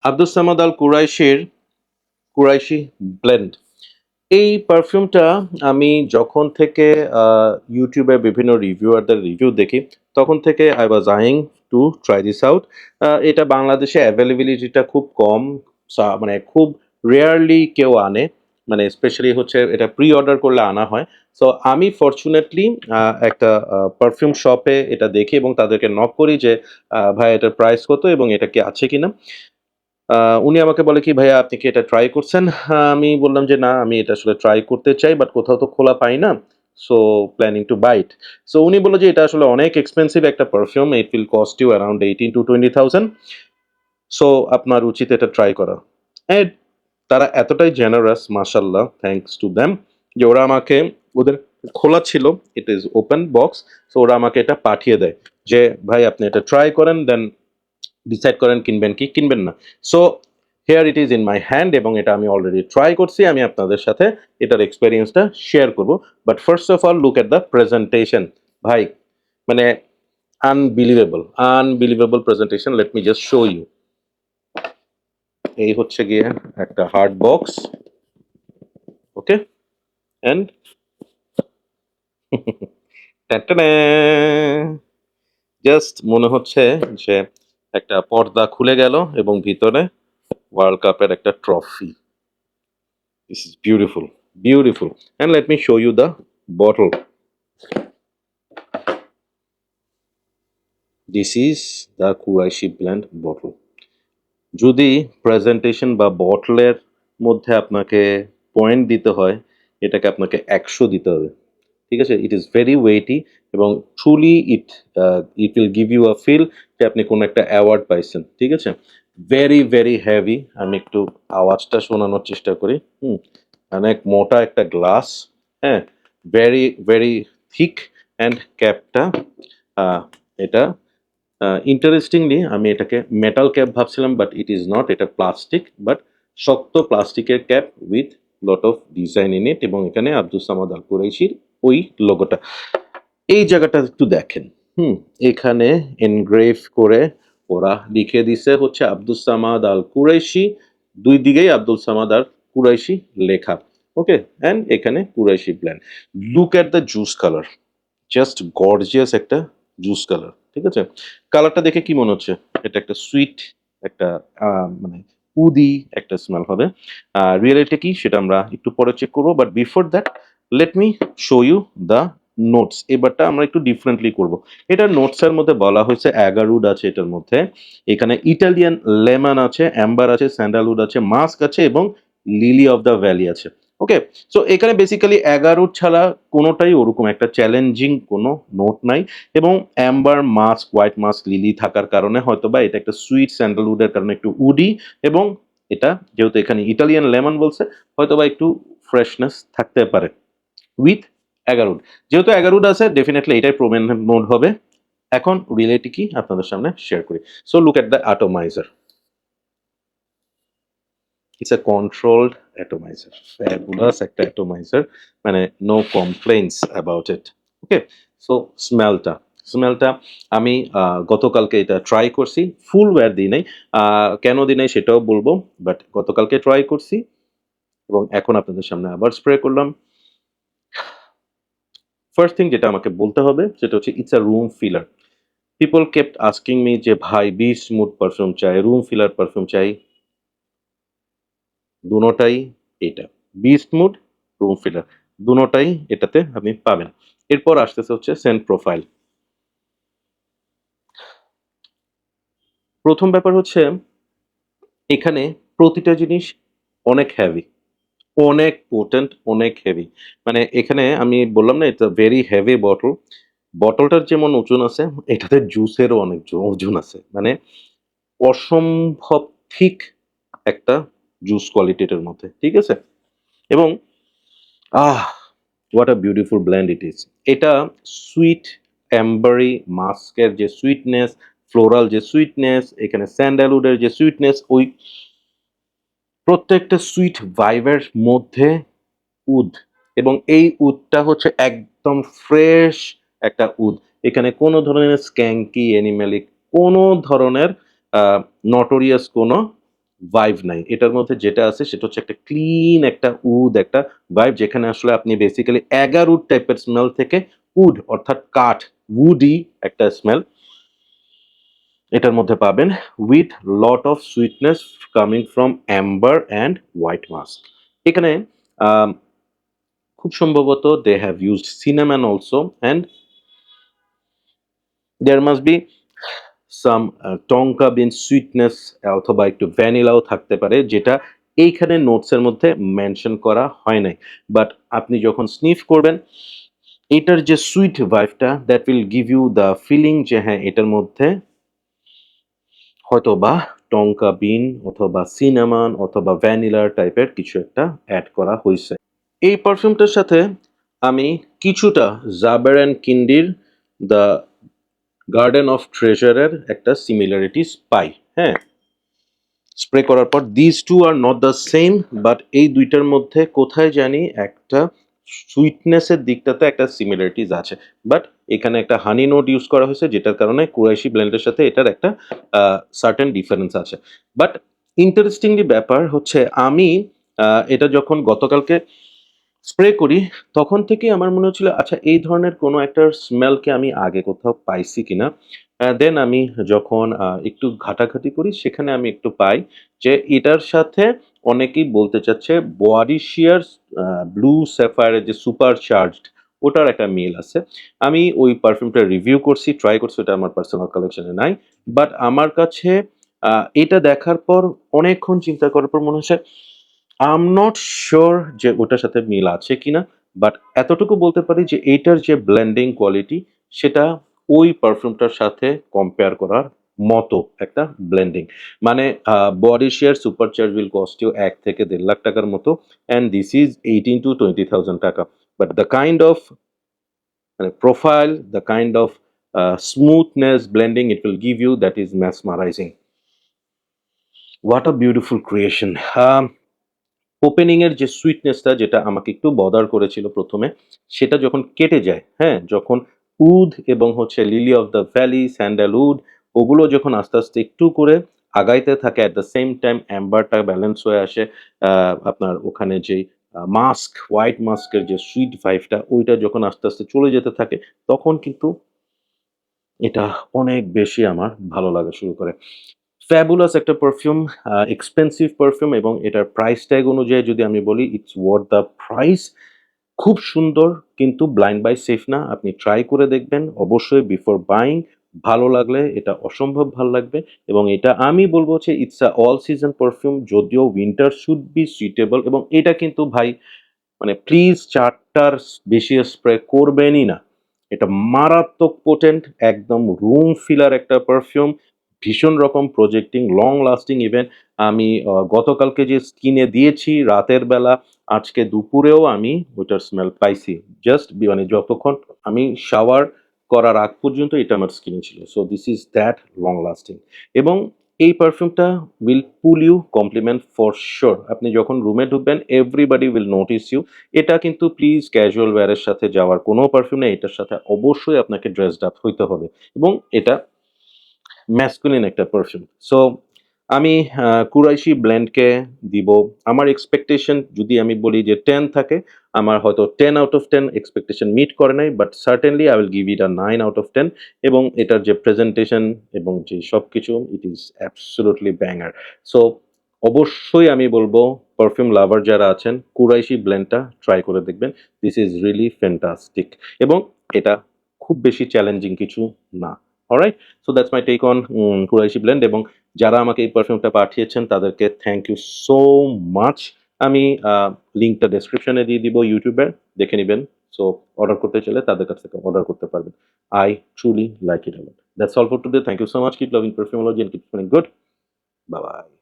আব্দুস সামাদ আল কুরাইশির Qureshi blend. এই পারফিউমটা আমি যখন থেকে ইউটিউবে বিভিন্ন রিভিউয়ারদের রিভিউ দেখি, তখন থেকে I was আইং to try this out. এটা বাংলাদেশে অ্যাভেলেবিলিটিটা খুব কম, মানে খুব রেয়ারলি কেউ আনে, মানে স্পেশালি হচ্ছে এটা প্রি অর্ডার করলে আনা হয়। সো আমি ফর্চুনেটলি একটা পারফিউম শপে এটা দেখি এবং তাদেরকে নক করি যে ভাই এটার প্রাইস কত এবং এটা কি আছে কিনা। উনি আমাকে বলে কি, "ভাইয়া আপনি কি এটা ট্রাই করছেন?" আমি বললাম যে, "না, আমি এটা আসলে ট্রাই করতে চাই বাট কোথাও তো খোলা পাই না। So planning to buy it." So উনি বলল যে, "এটা আসলে অনেক এক্সপেনসিভ একটা perfume. It will cost you around 18,000 to 20,000। So আপনার উচিত এটা ট্রাই করা।" অ্যান্ড তারা এতটাই জেনারাস, মাশাআল্লাহ, থ্যাংকস টু দেম, যে ওরা আমাকে, ওদের খোলা ছিল, it is open box. So ওরা আমাকে এটা পাঠিয়ে দেয় যে, "ভাই আপনি এটা ট্রাই করেন, দেন ডিসাইড করেন কিনবেন কি কিনবেন না।" So here it is in my hand এবং এটা আমি অলরেডি ট্রাই করছি। আমি আপনাদের সাথে এটার এক্সপেরিয়েন্সটা শেয়ার করব। But first of all look at the presentation. ভাই, মানে unbelievable, unbelievable presentation. Let me just show you. এই হচ্ছে গিয়ে একটা hard box, okay, and just মনে হচ্ছে যে একটা পর্দা খুলে গেল এবং ভিতরে ওয়ার্ল্ড কাপের একটা trophy. This is beautiful, beautiful. And let me show you the bottle. This is the Quraishi blend bottle. যদি প্রেজেন্টেশন বা বটলের মধ্যে আপনাকে পয়েন্ট দিতে হয়, এটাকে আপনাকে 100 দিতে হবে। ঠিক আছে? ইট ইজ ভেরি ওয়েটি এবং truly it will give you a feel যে আপনি কোনো একটা অ্যাওয়ার্ড পাইছেন। ঠিক আছে? Very, very heavy. আমি একটু আওয়াজটা শোনানোর চেষ্টা করি। অনেক মোটা একটা গ্লাস, হ্যাঁ? ভেরি, ভেরি থিক অ্যান্ড ক্যাপটা এটা ইন্টারেস্টিংলি আমি এটাকে মেটাল ক্যাপ ভাবছিলাম, বাট ইট ইজ নট, এটা প্লাস্টিক, বাট শক্ত প্লাস্টিকের cap with lot of design in it এবং এখানে আব্দুস সামাদ আল কুরাইশির ওই লোগোটা। এই জায়গাটা একটু দেখেন। এখানে এনগ্রেভ করে ওরা লিখে দিছে হচ্ছে আব্দুস সামাদ আল কুরাইশি, দুই দিকেই আব্দুল সামাদ আর কুরাইশি লেখা। ওকে, অ্যান্ড এখানে Qurashi blend. Look at the juice colour, just gorgeous একটা জুস কালার। ঠিক আছে? কালারটা দেখে কি মনে হচ্ছে? এটা একটা সুইট, একটা মানে উদি একটা স্মেল হবে। রিয়েলিটি কি সেটা আমরা একটু পরে চেক করবো, but before that let me show you the notes. এবারটা আমরা একটু ডিফারেন্টলি করব। এটার নোটসের মধ্যে বলা হয়েছে অ্যাগারুড আছে এটার মধ্যে, এখানে ইটালিয়ান লেমন আছে, অ্যাম্বার আছে, স্যান্ডালউড আছে, মাস্ক আছে এবং লিলি অফ দ্য ভ্যালি আছে। ওকে, সো এখানে বেসিক্যালি 11 ছাড়া কোনোটাই ওরকম একটা চ্যালেঞ্জিং কোনো নোট নাই এবং Amber, mask, white mask, lily থাকার কারণে হয়তোবা এটা একটা সুইট স্যান্ডালউডের কারণে একটু উডি এবং এটা যেহেতু এখানে ইটালিয়ান লেমন বলছে হয়তোবা একটু ফ্রেশনেস থাকতে পারে উইথ 11। যেহেতু 11 আছে ডেফিনেটলি এটাই প্রোমিনেন্ট নোট হবে। এখন রিলেটি কি আপনাদের সামনে শেয়ার করি। So look at the atomizer. It's a controlled atomizer, fabulous একটা অ্যাটমাইজার, মানে no complaints about it. Okay, so স্মেলটা, স্মেলটা আমি গতকালকে এটা ট্রাই করছি, ফুল ওয়্যার দিই নাই। কেন দিই নাই সেটাও বলবো, বাট গতকালকে ট্রাই করছি এবং এখন আপনাদের সামনে আবার স্প্রে করলাম। ফার্স্ট থিং যেটা আমাকে বলতে হবে সেটা হচ্ছে it's a room filler. People kept asking me যে ভাই বি স্মুথ পারফিউম চাই, রুম ফিলার পারফিউম চাই, দুটোটাই এটা, বি স্মুথ, রুম ফিলার, দুটোটাই এটাতে আপনি পাবেন। এরপর আসতেছে হচ্ছে সেন্ট প্রোফাইল। প্রথম ব্যাপার হচ্ছে এখানে প্রতিটা জিনিস অনেক হেভি, অনেক পোটেন্ট, অনেক হেভি। মানে এখানে আমি বললাম না এটা ভেরি হেভি বটল। বটলটার যেমন ওজন আছে, এটাতে জুসেরও অনেক ওজন আছে। মানে অসম্ভব ঠিক একটা জুস কোয়ালিটি এটার মধ্যে। ঠিক আছে? এবং ah! What a beautiful blend it is. এটা সুইট অ্যাম্বারি মাস্কের যে সুইটনেস, ফ্লোরাল যে সুইটনেস, এখানে স্যান্ডালউডের যে সুইটনেস, ওই প্রত্যেকটা সুইট ভাইবের মধ্যে উড এবং এই উডটা হচ্ছে একদম ফ্রেশ একটা উড। এখানে কোনো ধরনের স্ক্যাঙ্কি, অ্যানিমেলিক কোনো ধরনের নটোরিয়াস কোনো ভাইব নাই। এটার মধ্যে যেটা আছে সেটা হচ্ছে একটা ক্লিন একটা উড একটা ভাইব, যেখানে আসলে আপনি বেসিক্যালি এগার উড টাইপের স্মেল থেকে উড অর্থাৎ কাঠ, উডি একটা স্মেল এটার মধ্যে পাবেন, with lot of sweetness coming from Amber and white mask. এখানে আম খুব সম্ভবত they have used cinnamon also, and there must be some tonka bean sweetness অথবা একটু ভ্যানিলাও থাকতে পারে, যেটা এইখানে নোটস এর মধ্যে মেনশন করা হয় নাই। বাট আপনি যখন স্নিফ করবেন, এটার যে সুইট ভাইবটা that will give you the feeling যে হ্যাঁ, এটার মধ্যে হয়তোবা টঙ্কা বিন অথবা সিনামন অথবা ভ্যানিলা টাইপের কিছু একটা অ্যাড করা হইছে। এই পারফিউমটার সাথে আমি কিছুটা জাবের অ্যান্ড কিন্ডির দ্য গার্ডেন অফ ট্রেজারের একটা সিমিলারিটিস পাই। হ্যাঁ, স্প্রে করার পর this two are not the same, but এই দুইটার মধ্যে কোথায় জানি একটা সুইটনেসের দিকটাতে একটা সিমিলারিটিস আছে। বাট এখানে একটা হানি নোট ইউজ করা হয়েছে, যেটার কারণে কুরাইশি ব্লেন্ডের সাথে এটার একটা সার্টেন ডিফারেন্স আছে। বাট ইন্টারেস্টিংলি ব্যাপার হচ্ছে, আমি এটা যখন গতকালকে স্প্রে করি তখন থেকেই আমার মনে হচ্ছিল আচ্ছা এই ধরনের কোনো একটা স্মেলকে আমি আগে কোথাও পাইছি কিনা। দেন আমি যখন একটু ঘাটাঘাটি করি সেখানে আমি একটু পাই যে এটার সাথে অনেকেই বলতে চাচ্ছে বডি শিয়ার ব্লু স্যাফায়ারের যে সুপার চার্জড ওটার একটা মিল আছে। আমি ওই পারফিউমটা রিভিউ করছি, ট্রাই করছি, ওটা আমার পার্সোনাল কালেকশনে নাই। বাট আমার কাছে এটা দেখার পর অনেকক্ষণ চিন্তা করার পর মনে হচ্ছে আই এম নট সিওর যে ওটার সাথে মিল আছে কিনা। বাট এতটুকু বলতে পারি যে এইটার যে ব্লেন্ডিং কোয়ালিটি সেটা ওই পারফিউমটার সাথে কম্পেয়ার করার মতো একটা ব্লেন্ডিং। মানে body share super charge will cost you ১ থেকে ১.৫ লাখ টাকার মতো, অ্যান্ড দিস ইজ 18 to 20,000 টাকা। বাট দ্য কাইন্ড অফ মানে profile, the kind of smoothness blending it will give you, that is mesmerising. What a beautiful creation. Opening এর যে সুইটনেসটা যেটা আমাকে একটু বদার করেছিল প্রথমে, সেটা যখন কেটে যায়, হ্যাঁ, যখন উড এবং হচ্ছে lily of the valley, sandalwood ওগুলো যখন আস্তে আস্তে একটু করে আগাইতে থাকে, অ্যাট দ্য সেম টাইম অ্যাম্বারটা ব্যালেন্স হয়ে আসে। আপনার ওখানে যেই মাস্ক, হোয়াইট মাস্কের যে সুইট ভাইবটা ওইটা যখন আস্তে আস্তে চলে যেতে থাকে, তখন কিন্তু এটা অনেক বেশি আমার ভালো লাগা শুরু করে। ফ্যাবুলাস একটা পারফিউম, এক্সপেন্সিভ পারফিউম, এবং এটার প্রাইস ট্যাগ অনুযায়ী যদি আমি বলি ইটস ওয়ার্থ দ্য প্রাইস। খুব সুন্দর, কিন্তু ব্লাইন্ড বাই সেফ না। আপনি ট্রাই করে দেখবেন অবশ্যই বিফোর বাইং। ভালো লাগলে এটা অসম্ভব ভালো লাগবে, এবং এটা আমি বলবো যে it's a all season perfume, যদিও উইন্টার শুড বি সুইটেবল। এবং এটা কিন্তু ভাই মানে প্লিজ ৪টার বেশি স্প্রে করবেনই না। এটা মারাত্মক পোটেন্ট, একদম রুম ফিলার একটা পারফিউম, ভীষণ রকম প্রজেক্টিং, লং লাস্টিং। ইভেন আমি গতকালকে যে স্কিনে দিয়েছি রাতের বেলা, আজকে দুপুরেও আমি ওইটার স্মেল পাইছি। জাস্ট মানে যতক্ষণ আমি শাওয়ার করার আগ পর্যন্ত এটা আমার স্কিনে ছিল। So this is that long lasting. এবং এই পারফিউমটা will pull you compliment for sure. আপনি যখন রুমে ঢুকবেন এভরিবডি উইল নোটিস ইউ। এটা কিন্তু প্লিজ ক্যাজুয়াল ওয়্যারের সাথে যাওয়ার কোনো পারফিউম নেই, এটার সাথে অবশ্যই আপনাকে ড্রেসড আপ হইতে হবে, এবং এটা ম্যাসকুলিন একটা পারফিউম। সো আমি কুরাইশি ব্লেন্ডকে দিব, আমার এক্সপেকটেশন যদি আমি বলি যে 10 থাকে, আমার হয়তো 10 আউট অফ 10 এক্সপেকটেশন মিট করে নাই, but certainly I will give it a 9 out of 10। এবং এটার যে প্রেজেন্টেশন এবং যে সবকিছু, it is absolutely banger. So অবশ্যই আমি বলবো পারফিউম লাভার যারা আছেন কুরাইশি ব্লেন্ডটা ট্রাই করে দেখবেন। দিস ইজ রিয়েলি ফ্যান্টাস্টিক, এবং এটা খুব বেশি চ্যালেঞ্জিং কিছু না। Alright, so that's my take on Qurashi blend. এবং যারা আমাকে এই পারফিউমটা পাঠিয়েছেন তাদেরকে থ্যাংক ইউ সো মাচ। আমি লিঙ্কটা ডেসক্রিপশনে দিয়ে দিব ইউটিউবে, দেখে নেবেন। সো অর্ডার করতে চাইলে তাদের কাছ থেকে অর্ডার করতে পারবেন। I truly like it a lot. That's all for today. Thank you so much. Keep loving perfumology and keep feeling good. Bye bye.